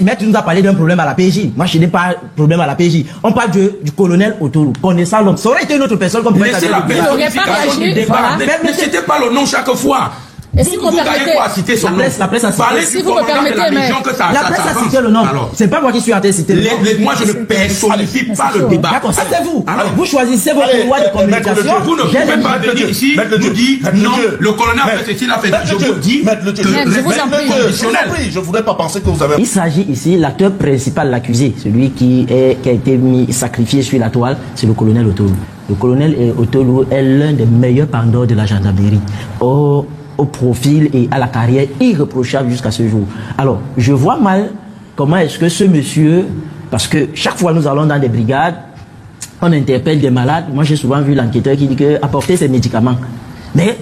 mais tu nous as parlé d'un problème à la PJ. Moi, je n'ai pas de problème à la PJ. On parle du colonel Otolo, connaissant l'homme. Ça aurait été une autre personne comme laissez la personnification du débat. Ne citez pas le nom chaque fois. Et si vous me permettez, à citer son nom. La presse a cité. Si vous me permettez, la presse a cité le nom. C'est pas moi qui suis en train de citer le nom. Moi, je ne personnifie pas le débat. D'accord, ça c'est vous. Vous choisissez votre loi de communication. Vous ne pouvez pas venir ici nous dire non, le colonel a fait ceci, il a fait ça. Je vous dis je voudrais pas penser que vous avez... Il s'agit ici, l'acteur principal, l'accusé, celui qui a été sacrifié sur la toile, c'est le colonel Otolo. Le colonel Otolo est l'un des meilleurs pendants de la gendarmerie. Au profil et à la carrière irréprochable jusqu'à ce jour. Alors, je vois mal comment est-ce que ce monsieur, parce que chaque fois nous allons dans des brigades, on interpelle des malades. Moi, j'ai souvent vu l'enquêteur qui dit que apporter ses médicaments. Mais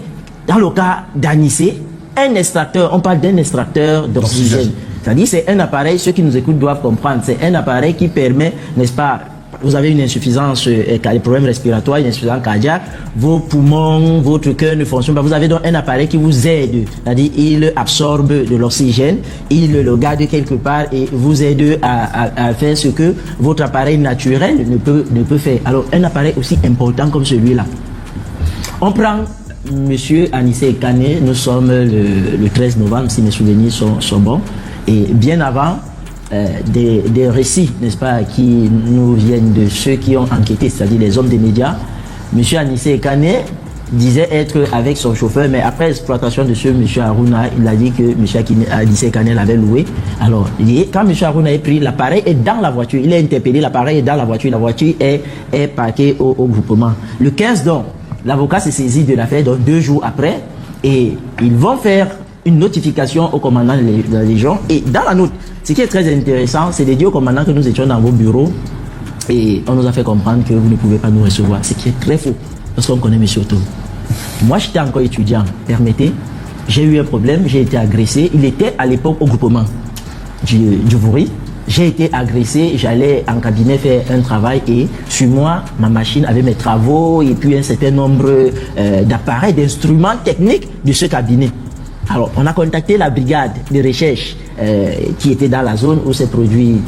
dans le cas d'Anissé, un extracteur, on parle d'un extracteur d'oxygène. C'est-à-dire c'est un appareil, ceux qui nous écoutent doivent comprendre, c'est un appareil qui permet, n'est-ce pas, vous avez une insuffisance, des problèmes respiratoires, une insuffisance cardiaque, vos poumons, votre cœur ne fonctionnent pas. Vous avez donc un appareil qui vous aide, c'est-à-dire il absorbe de l'oxygène, il le garde quelque part et vous aide à faire ce que votre appareil naturel ne peut faire. Alors un appareil aussi important comme celui-là. On prend Monsieur Anissé Kané, nous sommes le 13 novembre, si mes souvenirs sont bons, et bien avant, des récits, n'est-ce pas, qui nous viennent de ceux qui ont enquêté, c'est-à-dire les hommes des médias. Monsieur Anissé Kané disait être avec son chauffeur, mais après l'exploitation de ce monsieur Haruna, il a dit que monsieur Anissé Kané l'avait loué. Alors, quand monsieur Haruna a pris, l'appareil est dans la voiture, il est interpellé, l'appareil est dans la voiture est parquée au groupement. Le 15 donc, l'avocat s'est saisi de l'affaire, donc 2 jours après, et ils vont faire une notification au commandant de la Légion. Et dans la note, ce qui est très intéressant, c'est de dire au commandant que nous étions dans vos bureaux et on nous a fait comprendre que vous ne pouvez pas nous recevoir. Ce qui est très faux, parce qu'on connaît M. Otolo. Moi, j'étais encore étudiant, permettez, j'ai eu un problème, j'ai été agressé. Il était à l'époque au groupement du Vouri. J'ai été agressé, j'allais en cabinet faire un travail et sur moi, ma machine avait mes travaux et puis un certain nombre d'appareils, d'instruments techniques de ce cabinet. Alors, on a contacté la brigade de recherche qui était dans la zone où s'est produit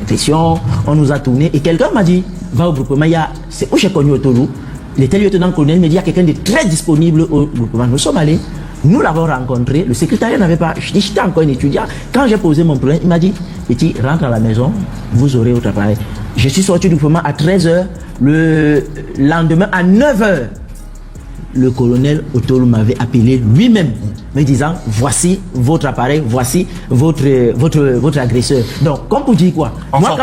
pression. On nous a tourné et quelqu'un m'a dit, va au groupement, c'est où j'ai connu Otolo. Il était lieutenant-colonel, il me dit, il y a quelqu'un de très disponible au groupement. Nous sommes allés, nous l'avons rencontré, le secrétariat n'avait pas, j'étais encore un étudiant. Quand j'ai posé mon problème, il m'a dit, petit, rentre à la maison, vous aurez votre appareil. Je suis sorti du groupement à 13h, le lendemain à 9h. Le colonel Otolo m'avait appelé lui-même, me disant, voici votre appareil, voici votre agresseur. Donc, comme pour dire quoi, moi,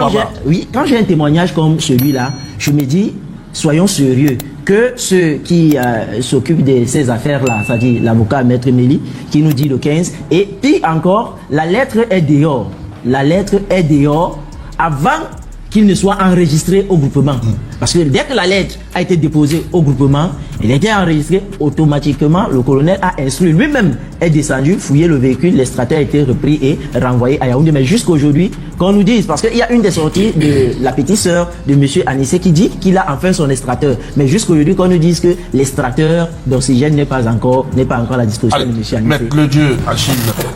quand j'ai un témoignage comme celui-là, je me dis, soyons sérieux, que ceux qui s'occupent de ces affaires-là, c'est-à-dire l'avocat Maître Méli, qui nous dit le 15, et puis encore, la lettre est dehors. La lettre est dehors avant qu'il ne soit enregistré au groupement. Parce que dès que la lettre a été déposée au groupement, il a été enregistré automatiquement, le colonel a instruit, lui-même est descendu, fouillé le véhicule, l'extracteur a été repris et renvoyé à Yaoundé. Mais jusqu'à aujourd'hui, qu'on nous dise, parce qu'il y a une des sorties de la petite sœur de M. Anissé qui dit qu'il a enfin son extracteur. Mais jusqu'à aujourd'hui, qu'on nous dise que l'extracteur d'oxygène n'est pas encore à la disposition de M. Anissé. Maître Le Dieu, Achille.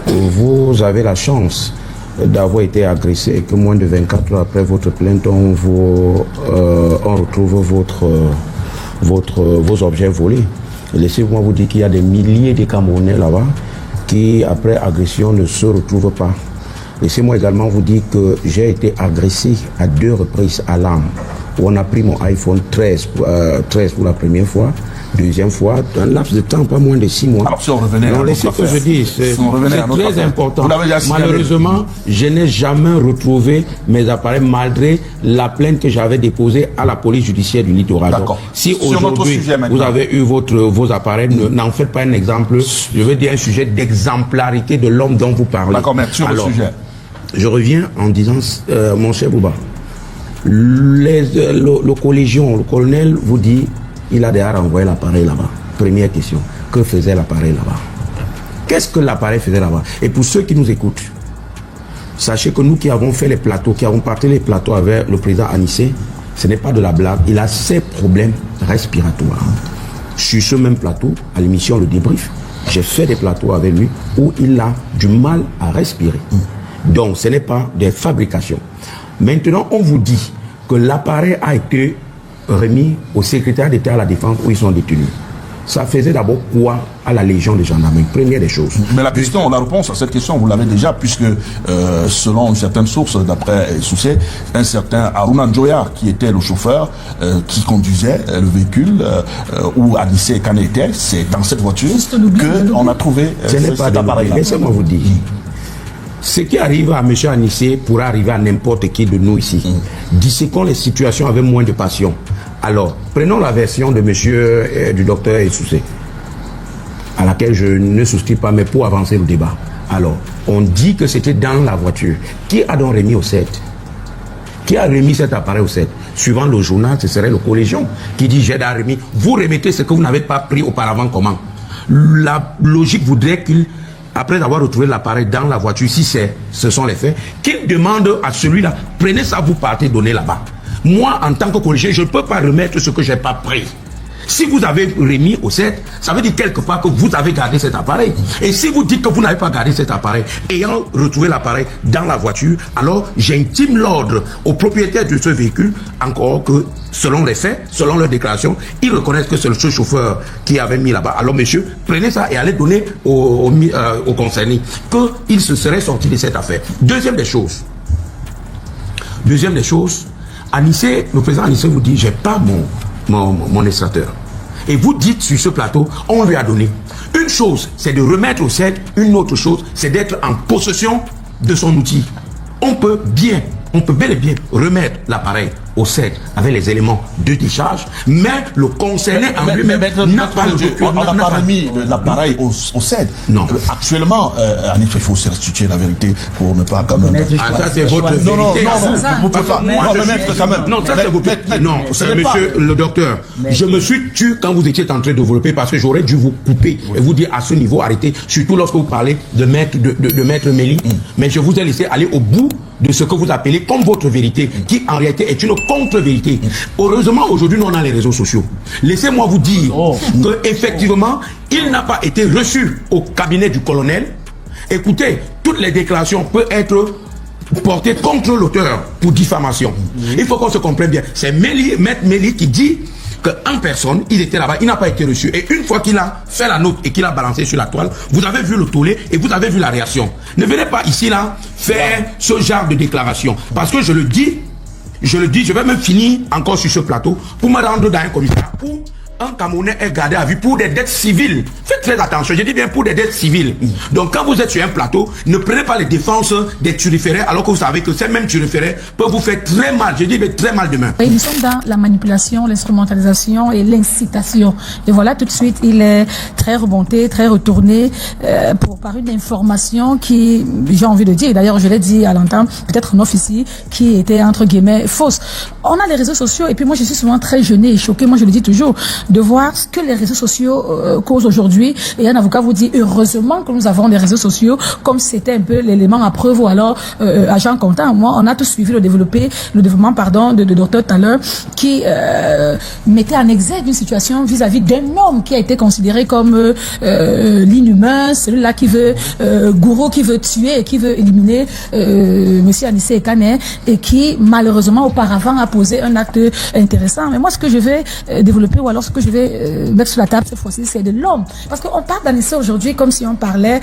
Vous avez la chance d'avoir été agressé et que moins de 24 heures après votre plainte, on retrouve vos objets volés. Laissez-moi vous dire qu'il y a des milliers de Camerounais là-bas qui, après agression, ne se retrouvent pas. Laissez-moi également vous dire que j'ai été agressé à 2 reprises à l'arme. On a pris mon iPhone 13 pour la première fois. Deuxième fois, un laps de temps, pas moins de 6 mois. Alors si on revenait à ce que je dis, c'est très important. Malheureusement, je n'ai jamais retrouvé mes appareils malgré la plainte que j'avais déposée à la police judiciaire du littoral. D'accord. Si aujourd'hui vous avez eu vos appareils, n'en faites pas un exemple. Je veux dire un sujet d'exemplarité de l'homme dont vous parlez. D'accord, mais sur le sujet. Je reviens en disant, mon cher Bouba, le collégion, le colonel vous dit, il a déjà renvoyé l'appareil là-bas. Première question, que faisait l'appareil là-bas? Qu'est-ce que l'appareil faisait là-bas? Et pour ceux qui nous écoutent, sachez que nous qui avons fait les plateaux, qui avons partagé les plateaux avec le président Anissé, ce n'est pas de la blague, il a ses problèmes respiratoires. Sur ce même plateau, à l'émission Le Débrief, j'ai fait des plateaux avec lui où il a du mal à respirer. Donc, ce n'est pas des fabrications. Maintenant, on vous dit que l'appareil a été remis au secrétaire d'État à la Défense où ils sont détenus. Ça faisait d'abord quoi à la Légion des gendarmeries? Première des choses. Mais la question, la réponse à cette question, vous l'avez déjà, puisque selon certaines sources, d'après Soucé, un certain Aruna Njoya, qui était le chauffeur, qui conduisait le véhicule, où Anissé Kane était, c'est dans cette voiture qu'on a trouvé ce n'est pas cet appareil-là. Laissez-moi vous dire. Ce qui arrive à M. Anissé pourrait arriver à n'importe qui de nous ici. Disséquons les situations avec moins de passion. Alors, prenons la version de monsieur, du docteur Essoussé, à laquelle je ne souscris pas, mais pour avancer le débat. Alors, on dit que c'était dans la voiture. Qui a donc remis au 7? Qui a remis cet appareil au 7? Suivant le journal, ce serait le collégion qui dit j'ai remis. Vous remettez ce que vous n'avez pas pris auparavant, comment? La logique voudrait qu'il, après avoir retrouvé l'appareil dans la voiture, si ce sont les faits, qu'il demande à celui-là, prenez ça, vous partez, donnez là-bas. Moi, en tant que collégien, je ne peux pas remettre ce que je n'ai pas pris. Si vous avez remis au 7, ça veut dire quelque part que vous avez gardé cet appareil. Et si vous dites que vous n'avez pas gardé cet appareil, ayant retrouvé l'appareil dans la voiture, alors j'intime l'ordre au propriétaire de ce véhicule, encore que selon les faits, selon leur déclaration, ils reconnaissent que c'est ce chauffeur qui avait mis là-bas. Alors monsieur, prenez ça et allez donner au concerné qu'il se serait sorti de cette affaire. Deuxième des choses, Anissé, le président Anissé vous dit, j'ai pas mon extracteur. Et vous dites sur ce plateau, on lui a donné. Une chose, c'est de remettre au 7. Une autre chose, c'est d'être en possession de son outil. On peut bel et bien remettre l'appareil au 7 avec les éléments de décharge, mais le concerné en lui-même n'a pas le document. On n'a pas remis l'appareil au 7. Non. Actuellement, il faut se restituer la vérité pour ne pas quand même... ça c'est votre vérité. Non, vous ne pouvez pas. Non, mais maître quand même. Non, ça c'est votre vérité. Non, monsieur le docteur, je me suis tué quand vous étiez en train de développer parce que j'aurais dû vous couper et vous dire à ce niveau, arrêtez, surtout lorsque vous parlez de maître Méli. Mais je vous ai laissé aller au bout de ce que vous appelez comme votre vérité, qui en réalité est une contre-vérité. Heureusement, aujourd'hui, nous on a les réseaux sociaux. Laissez-moi vous dire que effectivement, il n'a pas été reçu au cabinet du colonel. Écoutez, toutes les déclarations peuvent être portées contre l'auteur pour diffamation. Il faut qu'on se comprenne bien. C'est Maître Méli qui dit qu'en personne, il était là-bas, il n'a pas été reçu. Et une fois qu'il a fait la note et qu'il a balancé sur la toile, vous avez vu le tollé et vous avez vu la réaction. Ne venez pas ici là faire ce genre de déclaration. Parce que je le dis, je vais même finir encore sur ce plateau pour me rendre dans un commissariat où un Camerounais est gardé à vue pour des dettes civiles. Faites très attention, je dis bien pour des dettes civiles. Donc quand vous êtes sur un plateau, ne prenez pas les défenses des turiféraires alors que vous savez que ces mêmes turiféraires peuvent vous faire très mal, je dis mais très mal demain. Et nous sommes dans la manipulation, l'instrumentalisation et l'incitation. Et voilà, tout de suite, il est très remonté, très retourné par une information qui, j'ai envie de dire, d'ailleurs je l'ai dit à l'entendre, peut-être non ici, qui était entre guillemets fausse. On a les réseaux sociaux et puis moi je suis souvent très gênée et choquée, moi je le dis toujours, de voir ce que les réseaux sociaux causent aujourd'hui. Et un avocat vous dit heureusement que nous avons des réseaux sociaux, comme c'était un peu l'élément à preuve ou alors agent comptant. Moi, on a tous suivi le développement de docteur tout à l'heure qui mettait en exergue une situation vis-à-vis d'un homme qui a été considéré comme l'inhumain, celui-là qui veut gourou, qui veut tuer et qui veut éliminer monsieur Anissé Kane et qui malheureusement auparavant a posé un acte intéressant. Mais moi, ce que je vais développer ou alors ce que je vais mettre sur la table cette fois-ci, c'est de l'homme. Parce qu'on parle d'Anissé aujourd'hui comme si on parlait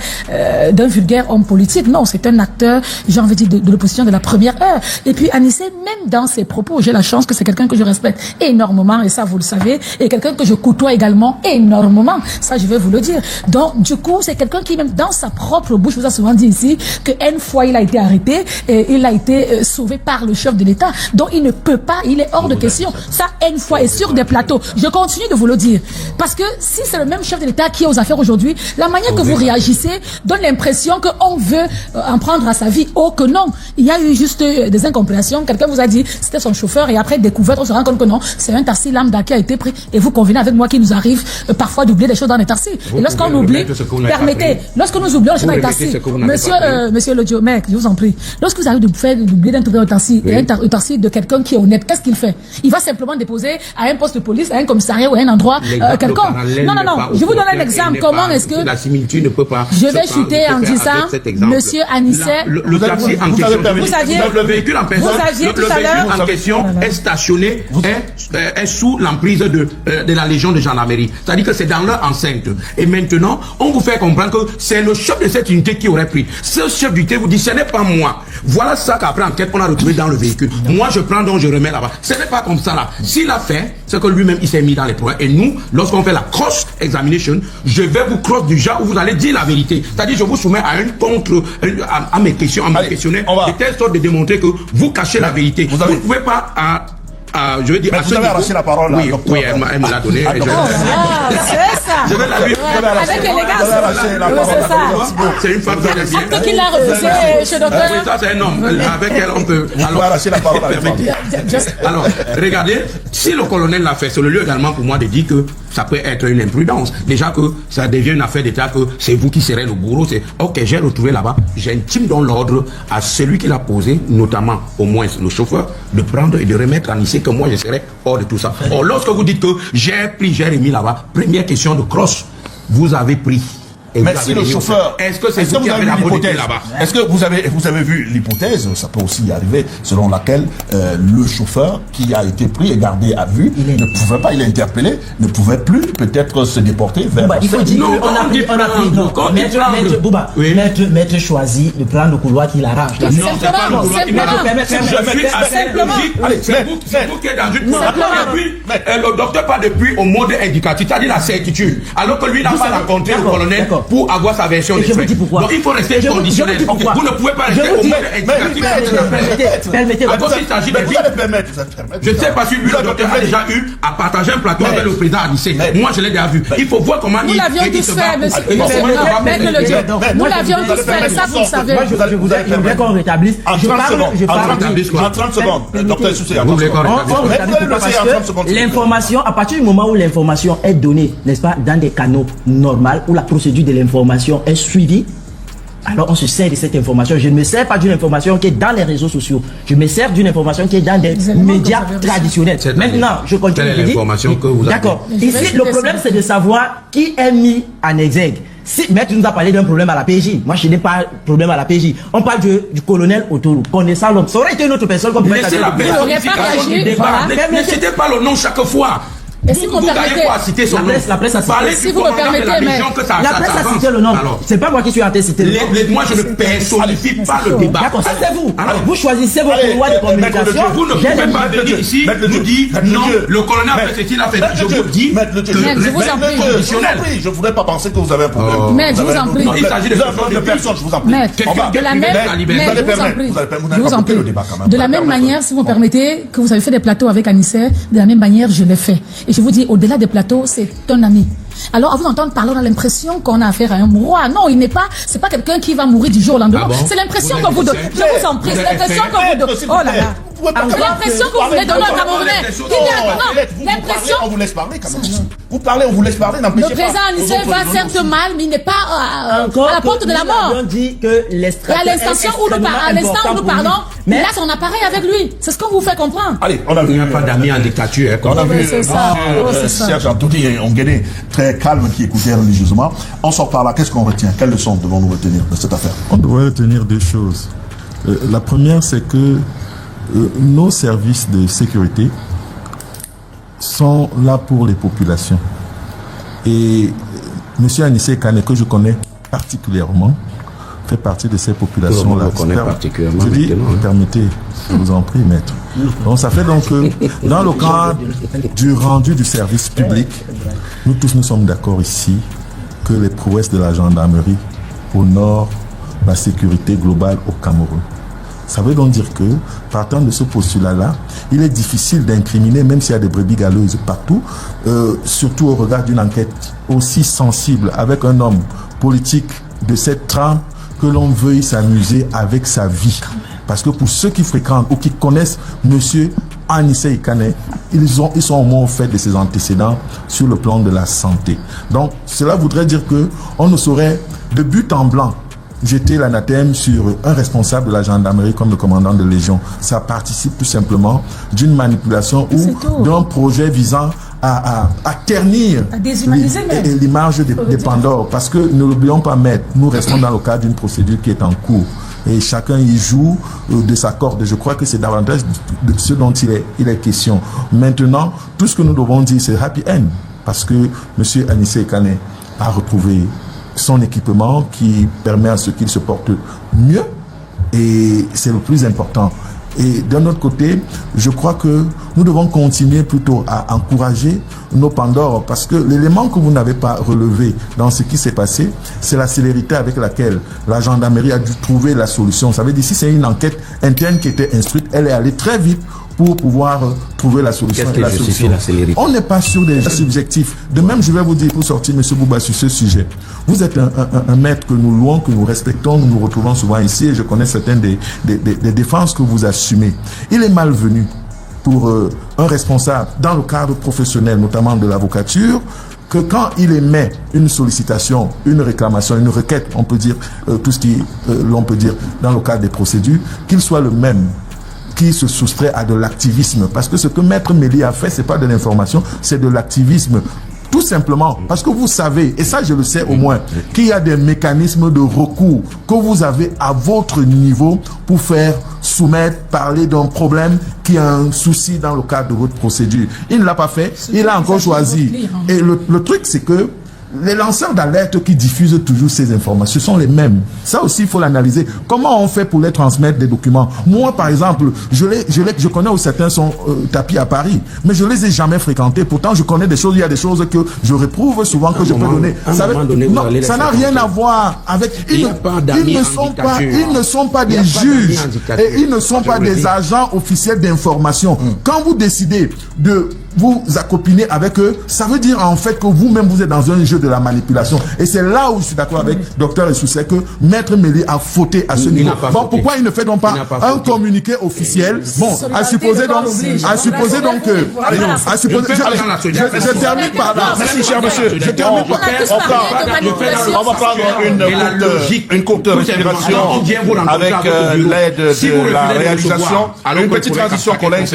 d'un vulgaire homme politique. Non, c'est un acteur, j'ai envie de dire, de l'opposition de la première heure. Et puis Anissé, même dans ses propos, j'ai la chance que c'est quelqu'un que je respecte énormément, et ça vous le savez, et quelqu'un que je côtoie également énormément. Ça, je vais vous le dire. Donc, du coup, c'est quelqu'un qui, même dans sa propre bouche, vous a souvent dit ici, qu'une fois il a été arrêté, et il a été sauvé par le chef de l'État. Donc, il ne peut pas, il est hors de question. Ça, une fois, et sur des plateaux. Je continue de vous le dire. Parce que si c'est le même chef de l'État qui est aux affaires aujourd'hui, la manière que vous réagissez donne l'impression qu'on veut en prendre à sa vie. Oh que non. Il y a eu juste des incompréhensions. Quelqu'un vous a dit c'était son chauffeur et après découverte, on se rend compte que non, c'est un taxi lambda qui a été pris. Et vous convenez avec moi qu'il nous arrive parfois d'oublier des choses dans les taxis. Et lorsqu'on oublie, permettez, lorsque nous oublions les choses dans les taxis, monsieur le mec, je vous en prie, lorsque vous avez d'oublier d'un truc dans le taxi, et un taxi de quelqu'un qui est honnête, qu'est-ce qu'il fait? Il va simplement déposer à un poste de police, à un commissariat ou à un endroit quelconque. Non, je vous donne un exemple. exemple, comment est-ce que la similitude ne peut pas. Je vais chuter en disant, Monsieur Anicet, le taxi en question, le véhicule en personne, le véhicule en question est stationné, est sous l'emprise de la Légion de gendarmerie. C'est-à-dire que c'est dans leur enceinte. Et maintenant, on vous fait comprendre que c'est le chef de cette unité qui aurait pris. Ce chef d'unité vous dit, ce n'est pas moi. Voilà ça qu'après enquête, on a retrouvé dans le véhicule. Moi, je prends donc je remets là-bas. Ce n'est pas comme ça là. S'il a fait, c'est que lui-même, il s'est mis dans les points. Et nous, lorsqu'on fait la cross-examination, je vais vous cross du genre où vous allez dire la vérité. C'est-à-dire, je vous soumets à une contre, à mes questions, à mes questionnaires, de telle sorte de démontrer que vous cachez la vérité. Vous ne pouvez pas, je veux dire, mais vous avez arraché la parole. Oui, oui, elle me l'a donné. c'est ça. Je vais la lui. Avec élégance. C'est ça. C'est une femme qui est bien. Acte qu'il a refusé chez docteur. Oui, ça c'est un homme. Avec elle, on peut. Alors, arracher la parole. Alors, regardez, si le colonel l'a fait, c'est le lieu également pour moi de dire que ça peut être une imprudence. Déjà que ça devient une affaire d'État, que c'est vous qui serez le bourreau. C'est ok, j'ai retrouvé là-bas. J'intime donc l'ordre à celui qui l'a posé, notamment au moins le chauffeur, de prendre et de remettre en ici que moi je serai hors de tout ça. Or, lorsque vous dites que j'ai pris, j'ai remis là-bas, première question de cross, vous avez pris. Mais si le chauffeur, est-ce que c'est vous qui avez la l'hypothèse là-bas? Est-ce que vous avez vu l'hypothèse? Ça peut aussi y arriver, selon laquelle le chauffeur qui a été pris et gardé à vue ne pouvait pas, il est interpellé, ne pouvait plus peut-être se déporter vers. Bouba, il faut dire qu'on a pris. Maître choisi de prendre le couloir qui l'arrange. Non, c'est pas le couloir qui m'arrange. Je suis assez logique. C'est vous qui êtes dans une. Le docteur parle depuis au mode indicatif, c'est-à-dire la certitude. Alors que lui n'a pas rencontré le colonel pour avoir sa version des faits. Donc il faut rester conditionnel. Vous ne pouvez pas rester au mode indicatif. Permettez-moi. Je ne sais pas si lui, le docteur, a déjà eu à partager un plateau avec le président Anicet. Moi, je l'ai déjà vu. Il faut voir comment il se bat. Nous l'avions tous fait, monsieur. Nous l'avions tous fait, ça vous le savez. Je voudrais qu'on rétablisse. En 30 secondes. Docteur Soussé, l'information, à partir du moment où l'information est donnée, n'est-ce pas, dans des canaux normaux, où la procédure de l'information est suivie, alors on se sert de cette information. Je ne me sers pas d'une information qui est dans les réseaux sociaux. Je me sers d'une information qui est dans des médias traditionnels. Maintenant, je continue. Quelle est l'information que vous avez? D'accord. Ici, le problème, c'est de savoir qui est mis en exergue. Si Maître nous a parlé d'un problème à la PJ, moi je n'ai pas de problème à la PJ. On parle du colonel Otolo, connaissant l'homme. Ça aurait été une autre personne qu'on pouvait laisser la N'hésitez pas le nom chaque fois. Et si vous permettez, la presse a cité. Si vous me permettez, mais la presse a cité le nom. C'est pas moi qui suis en train de citer le nom. Moi, je ne personnifie pas le débat. D'accord, ça c'est vous. Vous choisissez vos couloirs de communication. Vous ne pouvez pas venir ici nous dire non, le colonel a fait ce qu'il a fait. Je vous dis que je vous en prie. Je ne voudrais pas penser que vous avez un problème. Mais je vous en prie. Il s'agit de personnes, je vous en prie. De la même manière, si vous me permettez, que vous avez fait des plateaux avec Anicet, de la même manière, je l'ai fait. Et je vous dis, au-delà des plateaux, c'est un ami. Alors, à vous entendre parler, on a l'impression qu'on a affaire à un roi. Non, il n'est pas, c'est pas quelqu'un qui va mourir du jour au lendemain. C'est l'impression que vous donnez. Je vous en prie, c'est l'impression que vous donnez. Oh là là. L'impression que vous voulez donner à Camerounais. L'impression. On vous laisse parler quand même. Vous parlez, on vous laisse parler. Le président Anicet va certes mal, mais il n'est pas à la porte de la mort. On dit que à l'instant où nous parlons, il a son appareil avec lui. C'est ce qu'on vous fait comprendre. Allez, on a vu. Il n'y a pas d'amis en dictature. On a vu Serge Anthony et Onguéné très calme qui écoutait religieusement. On sort par là. Qu'est-ce qu'on retient? Quelles leçons devons-nous retenir de cette affaire? On devrait retenir deux choses. La première, c'est que nos services de sécurité sont là pour les populations. Et M. Anicet Kane, que je connais particulièrement, fait partie de ces populations-là. Je dis, permettez, je vous en prie, maître. Donc ça fait donc que dans le cadre du rendu du service public, nous tous nous sommes d'accord ici que les prouesses de la gendarmerie honorent la sécurité globale au Cameroun. Ça veut donc dire que, partant de ce postulat-là, il est difficile d'incriminer, même s'il y a des brebis galeuses partout, surtout au regard d'une enquête aussi sensible avec un homme politique de cette trempe, que l'on veuille s'amuser avec sa vie. Parce que pour ceux qui fréquentent ou qui connaissent monsieur Anicet Kane, ils sont au moins au fait de ses antécédents sur le plan de la santé. Donc, cela voudrait dire que on ne saurait, de but en blanc, jeter l'anathème sur un responsable de la gendarmerie comme le commandant de Légion. Ça participe tout simplement d'une manipulation ou d'un projet visant ternir à déshumaniser l'image des Pandores. Parce que ne l'oublions pas, maître, nous restons dans le cadre d'une procédure qui est en cours. Et chacun y joue de sa corde. Je crois que c'est davantage de ce dont il est question. Maintenant, tout ce que nous devons dire, c'est happy end. Parce que M. Anissé Kane a retrouvé son équipement qui permet à ce qu'il se porte mieux. Et c'est le plus important. Et d'un autre côté, je crois que nous devons continuer plutôt à encourager nos Pandores, parce que l'élément que vous n'avez pas relevé dans ce qui s'est passé, c'est la célérité avec laquelle la gendarmerie a dû trouver la solution. Ça veut dire, si c'est une enquête interne qui était instruite, elle est allée très vite pour pouvoir trouver la solution. Qu'est-ce qui justifie la célérité? On n'est pas sur des subjectifs. De même, je vais vous dire, pour sortir, M. Bouba, sur ce sujet. Vous êtes un maître que nous louons, que nous respectons, nous nous retrouvons souvent ici, et je connais certaines des défenses que vous assumez. Il est malvenu pour un responsable, dans le cadre professionnel, notamment de l'avocature, que quand il émet une sollicitation, une réclamation, une requête, on peut dire tout ce qui l'on peut dire dans le cadre des procédures, qu'il soit le même qui se soustrait à de l'activisme. Parce que ce que Maître Méli a fait, c'est pas de l'information, c'est de l'activisme. Tout simplement, parce que vous savez, et ça je le sais au moins, qu'il y a des mécanismes de recours que vous avez à votre niveau pour faire soumettre, parler d'un problème qui a un souci dans le cadre de votre procédure. Il ne l'a pas fait, il a encore choisi. Et le truc, c'est que les lanceurs d'alerte qui diffusent toujours ces informations, ce sont les mêmes. Ça aussi, il faut l'analyser. Comment on fait pour les transmettre des documents? Moi, par exemple, je connais où certains sont tapis à Paris, mais je les ai jamais fréquentés. Pourtant, je connais des choses, il y a des choses que je réprouve souvent, que je peux donner. Ça n'a rien à voir avec... Ils ne sont pas des juges et ils ne sont pas des agents officiels d'information. Quand vous décidez de vous accopiner avec eux, ça veut dire en fait que vous-même vous êtes dans un jeu de la manipulation. Et c'est là où je suis d'accord avec Dr Essoussé que Maître Méli a fauté à ce niveau. Bon, pourquoi il ne fait donc pas un communiqué officiel? Bon, à supposer donc que... Je termine par là. Merci, cher monsieur. Je termine par on va prendre une courte respiration avec l'aide de la réalisation. Une petite transition, collègue.